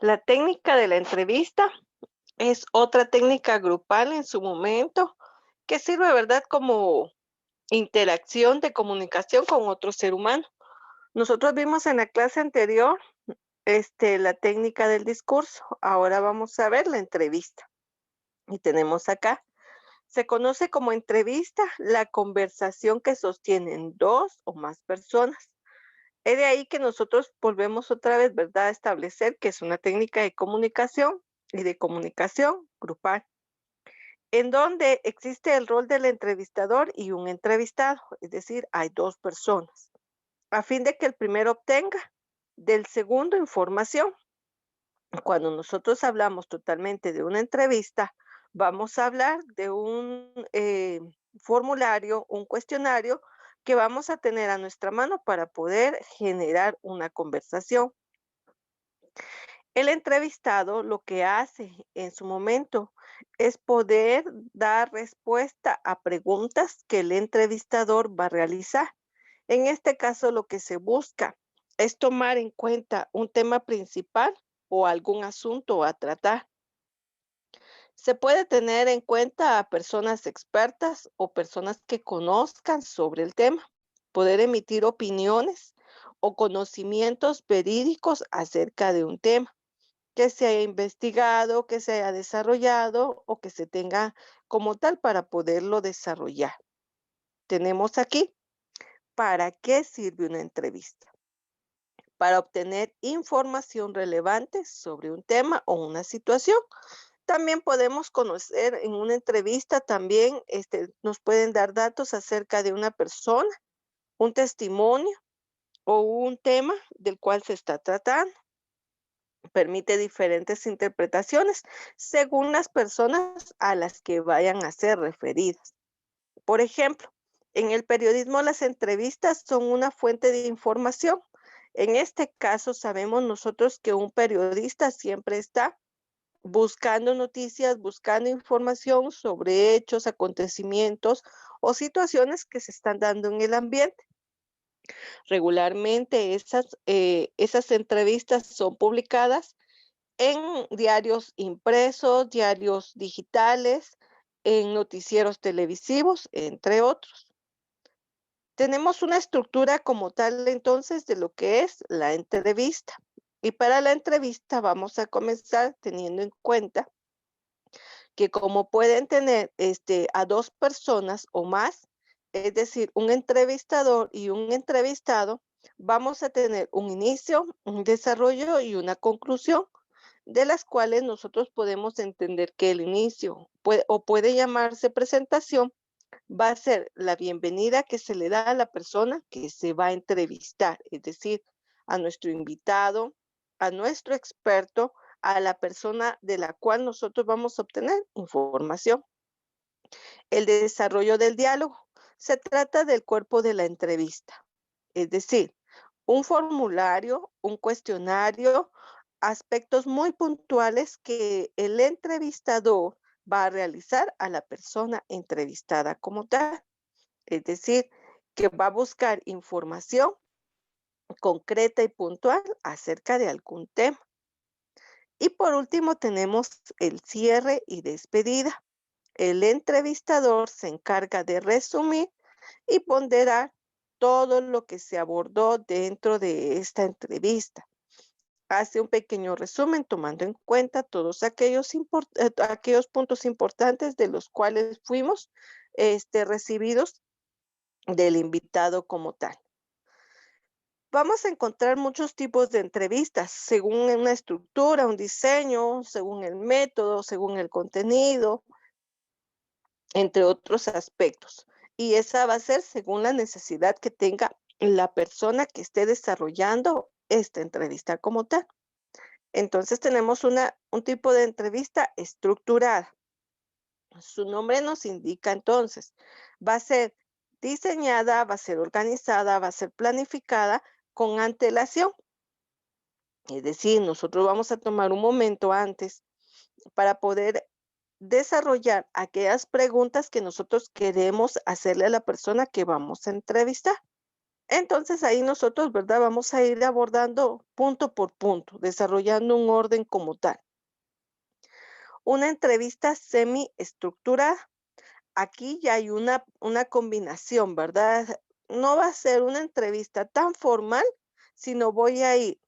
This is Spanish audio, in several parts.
La técnica de la entrevista es otra técnica grupal en su momento que sirve, ¿verdad?, como interacción de comunicación con otro ser humano. Nosotros vimos en la clase anterior, la técnica del discurso. Ahora vamos a ver la entrevista. Y tenemos acá, se conoce como entrevista la conversación que sostienen dos o más personas. Es de ahí que nosotros volvemos otra vez, ¿verdad?, a establecer que es una técnica de comunicación y de comunicación grupal, en donde existe el rol del entrevistador y un entrevistado, es decir, hay dos personas, a fin de que el primero obtenga del segundo información. Cuando nosotros hablamos totalmente de una entrevista, vamos a hablar de un formulario, un cuestionario que vamos a tener a nuestra mano para poder generar una conversación. El entrevistado lo que hace en su momento es poder dar respuesta a preguntas que el entrevistador va a realizar. En este caso, lo que se busca es tomar en cuenta un tema principal o algún asunto a tratar. Se puede tener en cuenta a personas expertas o personas que conozcan sobre el tema, poder emitir opiniones o conocimientos verídicos acerca de un tema que se haya investigado, que se haya desarrollado o que se tenga como tal para poderlo desarrollar. Tenemos aquí, ¿para qué sirve una entrevista? Para obtener información relevante sobre un tema o una situación. También podemos conocer en una entrevista, también nos pueden dar datos acerca de una persona, un testimonio o un tema del cual se está tratando. Permite diferentes interpretaciones según las personas a las que vayan a ser referidas. Por ejemplo, en el periodismo las entrevistas son una fuente de información. En este caso sabemos nosotros que un periodista siempre está buscando noticias, buscando información sobre hechos, acontecimientos o situaciones que se están dando en el ambiente. Regularmente esas entrevistas son publicadas en diarios impresos, diarios digitales, en noticieros televisivos, entre otros. Tenemos una estructura como tal entonces de lo que es la entrevista. Y para la entrevista vamos a comenzar teniendo en cuenta que como pueden tener a dos personas o más, es decir, un entrevistador y un entrevistado, vamos a tener un inicio, un desarrollo y una conclusión, de las cuales nosotros podemos entender que el inicio puede llamarse presentación, va a ser la bienvenida que se le da a la persona que se va a entrevistar, es decir, a nuestro invitado, a nuestro experto, a la persona de la cual nosotros vamos a obtener información. El desarrollo del diálogo. Se trata del cuerpo de la entrevista, es decir, un formulario, un cuestionario, aspectos muy puntuales que el entrevistador va a realizar a la persona entrevistada como tal. Es decir, que va a buscar información concreta y puntual acerca de algún tema. Y por último tenemos el cierre y despedida. El entrevistador se encarga de resumir y ponderar todo lo que se abordó dentro de esta entrevista. Hace un pequeño resumen tomando en cuenta todos aquellos puntos importantes de los cuales fuimos recibidos del invitado como tal. Vamos a encontrar muchos tipos de entrevistas, según una estructura, un diseño, según el método, según el contenido, entre otros aspectos. Y esa va a ser según la necesidad que tenga la persona que esté desarrollando esta entrevista como tal. Entonces tenemos un tipo de entrevista estructurada. Su nombre nos indica entonces, va a ser diseñada, va a ser organizada, va a ser planificada con antelación. Es decir, nosotros vamos a tomar un momento antes para poder desarrollar aquellas preguntas que nosotros queremos hacerle a la persona que vamos a entrevistar. Entonces ahí nosotros, ¿verdad? Vamos a ir abordando punto por punto, desarrollando un orden como tal. Una entrevista semiestructurada. Aquí ya hay una combinación, ¿verdad? No va a ser una entrevista tan formal, sino voy a ir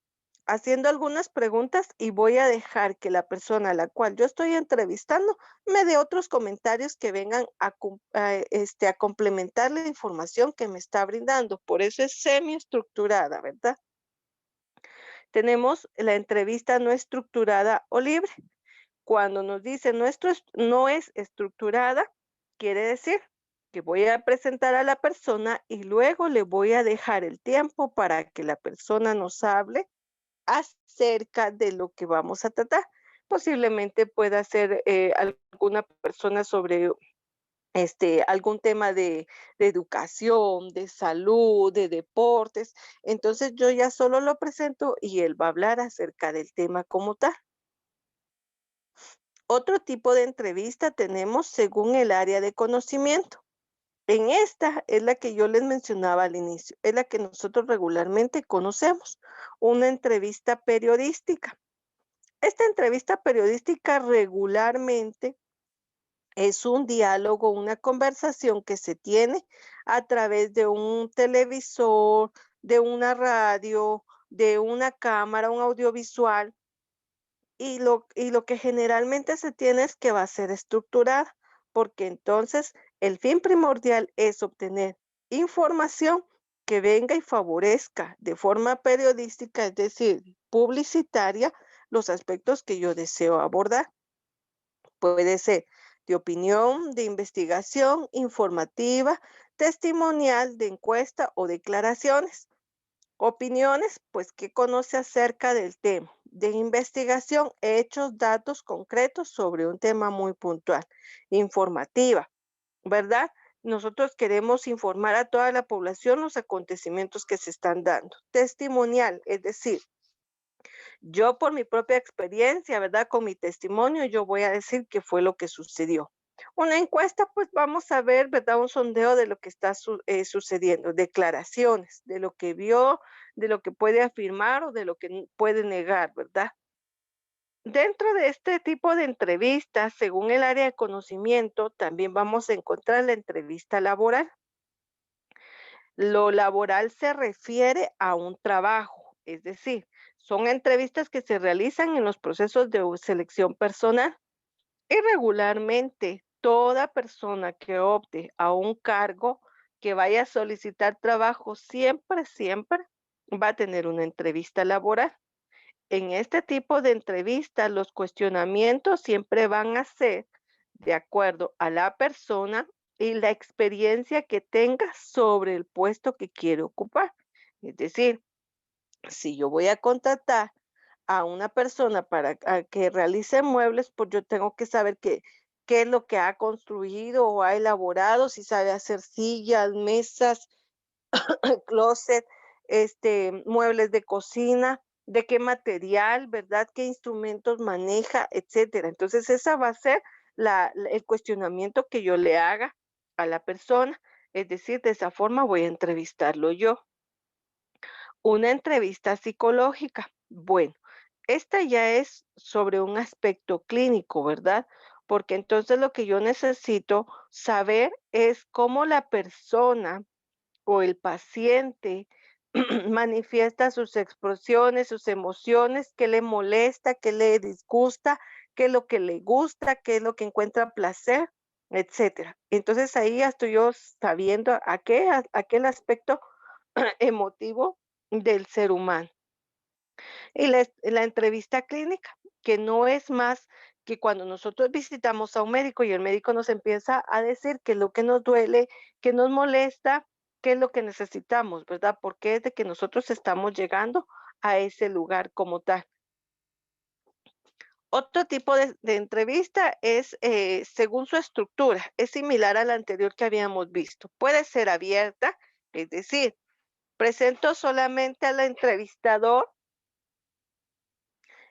haciendo algunas preguntas y voy a dejar que la persona a la cual yo estoy entrevistando me dé otros comentarios que vengan a complementar la información que me está brindando. Por eso es semiestructurada, ¿verdad? Tenemos la entrevista no estructurada o libre. Cuando nos dice no es estructurada, quiere decir que voy a presentar a la persona y luego le voy a dejar el tiempo para que la persona nos hable acerca de lo que vamos a tratar. Posiblemente pueda ser alguna persona sobre algún tema de educación, de salud, de deportes. Entonces yo ya solo lo presento y él va a hablar acerca del tema como tal. Otro tipo de entrevista tenemos según el área de conocimiento. En esta es la que yo les mencionaba al inicio, es la que nosotros regularmente conocemos, una entrevista periodística. Esta entrevista periodística regularmente es un diálogo, una conversación que se tiene a través de un televisor, de una radio, de una cámara, un audiovisual, y lo que generalmente se tiene es que va a ser estructurada, porque entonces el fin primordial es obtener información que venga y favorezca de forma periodística, es decir, publicitaria, los aspectos que yo deseo abordar. Puede ser de opinión, de investigación, informativa, testimonial, de encuesta o declaraciones. Opiniones, pues, ¿qué conoce acerca del tema? De investigación, hechos, datos concretos sobre un tema muy puntual. Informativa, ¿verdad? Nosotros queremos informar a toda la población los acontecimientos que se están dando. Testimonial, es decir, yo por mi propia experiencia, ¿verdad? Con mi testimonio, yo voy a decir qué fue lo que sucedió. Una encuesta, pues vamos a ver, ¿verdad? Un sondeo de lo que está sucediendo, declaraciones, de lo que vio, de lo que puede afirmar o de lo que puede negar, ¿verdad? Dentro de este tipo de entrevistas, según el área de conocimiento, también vamos a encontrar la entrevista laboral. Lo laboral se refiere a un trabajo, es decir, son entrevistas que se realizan en los procesos de selección personal. Y regularmente, toda persona que opte a un cargo, que vaya a solicitar trabajo, siempre va a tener una entrevista laboral. En este tipo de entrevistas, los cuestionamientos siempre van a ser de acuerdo a la persona y la experiencia que tenga sobre el puesto que quiere ocupar. Es decir, si yo voy a contratar a una persona para que realice muebles, pues yo tengo que saber qué es lo que ha construido o ha elaborado, si sabe hacer sillas, mesas, closet, muebles de cocina, de qué material, ¿verdad? ¿Qué instrumentos maneja, etcétera? Entonces, esa va a ser el cuestionamiento que yo le haga a la persona. Es decir, de esa forma voy a entrevistarlo yo. Una entrevista psicológica. Bueno, esta ya es sobre un aspecto clínico, ¿verdad? Porque entonces lo que yo necesito saber es cómo la persona o el paciente manifiesta sus expresiones, sus emociones, qué le molesta, qué le disgusta, qué es lo que le gusta, qué es lo que encuentra placer, etcétera. Entonces ahí ya estoy yo sabiendo a aquel aspecto emotivo del ser humano. Y la entrevista clínica, que no es más que cuando nosotros visitamos a un médico y el médico nos empieza a decir qué es lo que nos duele, qué nos molesta, qué es lo que necesitamos, ¿verdad? Porque es de que nosotros estamos llegando a ese lugar como tal. Otro tipo de entrevista es según su estructura, es similar a la anterior que habíamos visto. Puede ser abierta, es decir, presento solamente al entrevistador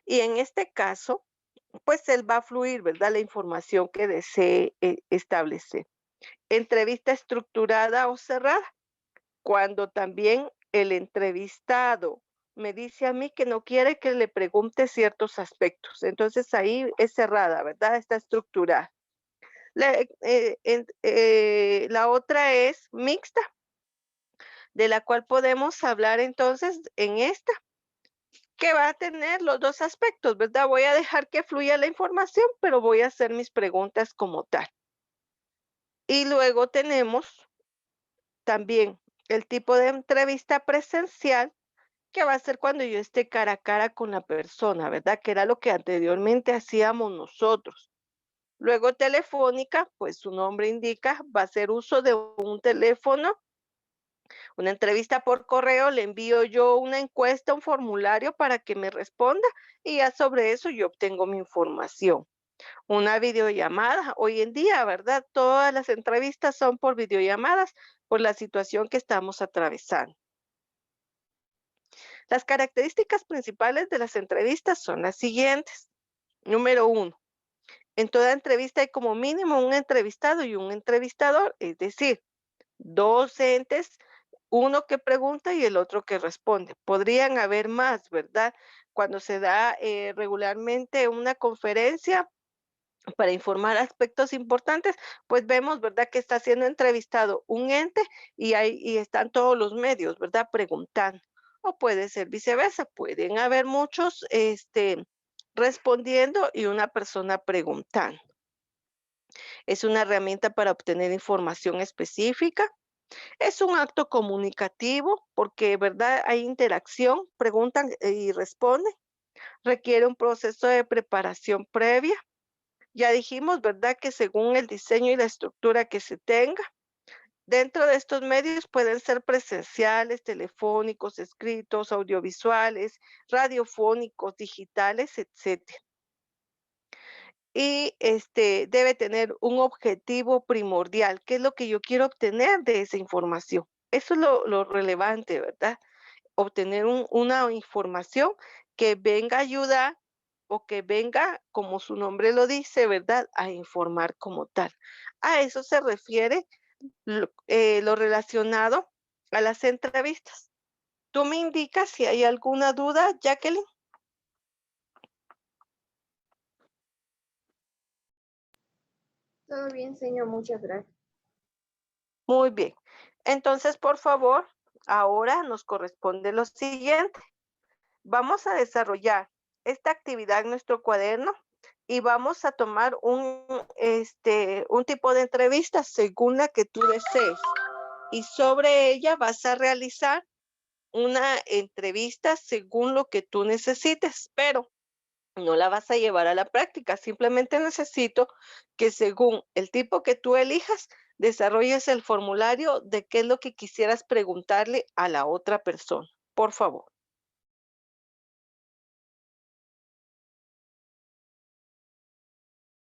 y en este caso pues él va a fluir, ¿verdad? La información que desee establecer. Entrevista estructurada o cerrada. Cuando también el entrevistado me dice a mí que no quiere que le pregunte ciertos aspectos. Entonces ahí es cerrada, ¿verdad? Está estructurada. La otra es mixta, de la cual podemos hablar entonces en esta, que va a tener los dos aspectos, ¿verdad? Voy a dejar que fluya la información, pero voy a hacer mis preguntas como tal. Y luego tenemos también el tipo de entrevista presencial, que va a ser cuando yo esté cara a cara con la persona, ¿verdad? Que era lo que anteriormente hacíamos nosotros. Luego telefónica, pues su nombre indica, va a ser uso de un teléfono, una entrevista por correo, le envío yo una encuesta, un formulario para que me responda y ya sobre eso yo obtengo mi información. Una videollamada, hoy en día, ¿verdad? Todas las entrevistas son por videollamadas por la situación que estamos atravesando. Las características principales de las entrevistas son las siguientes. Número uno, en toda entrevista hay como mínimo un entrevistado y un entrevistador, es decir, dos entes, uno que pregunta y el otro que responde. Podrían haber más, ¿verdad? Cuando se da regularmente una conferencia para informar aspectos importantes, pues vemos, ¿verdad?, que está siendo entrevistado un ente y están todos los medios, ¿verdad?, preguntando. O puede ser viceversa, pueden haber muchos respondiendo y una persona preguntando. Es una herramienta para obtener información específica. Es un acto comunicativo porque, ¿verdad? Hay interacción, preguntan y responden. Requiere un proceso de preparación previa. Ya dijimos, ¿verdad? Que según el diseño y la estructura que se tenga, dentro de estos medios pueden ser presenciales, telefónicos, escritos, audiovisuales, radiofónicos, digitales, etcétera. Y debe tener un objetivo primordial. ¿Qué es lo que yo quiero obtener de esa información? Eso es lo relevante, ¿verdad? Obtener una información que venga a ayudar o que venga, como su nombre lo dice, ¿verdad? A informar como tal. A eso se refiere lo relacionado a las entrevistas. ¿Tú me indicas si hay alguna duda, Jacqueline? Todo bien, señor, muchas gracias. Muy bien. Entonces, por favor, ahora nos corresponde lo siguiente. Vamos a desarrollar esta actividad en nuestro cuaderno y vamos a tomar un tipo de entrevista según la que tú desees. Y sobre ella vas a realizar una entrevista según lo que tú necesites, pero no la vas a llevar a la práctica. Simplemente necesito que según el tipo que tú elijas, desarrolles el formulario de qué es lo que quisieras preguntarle a la otra persona. Por favor.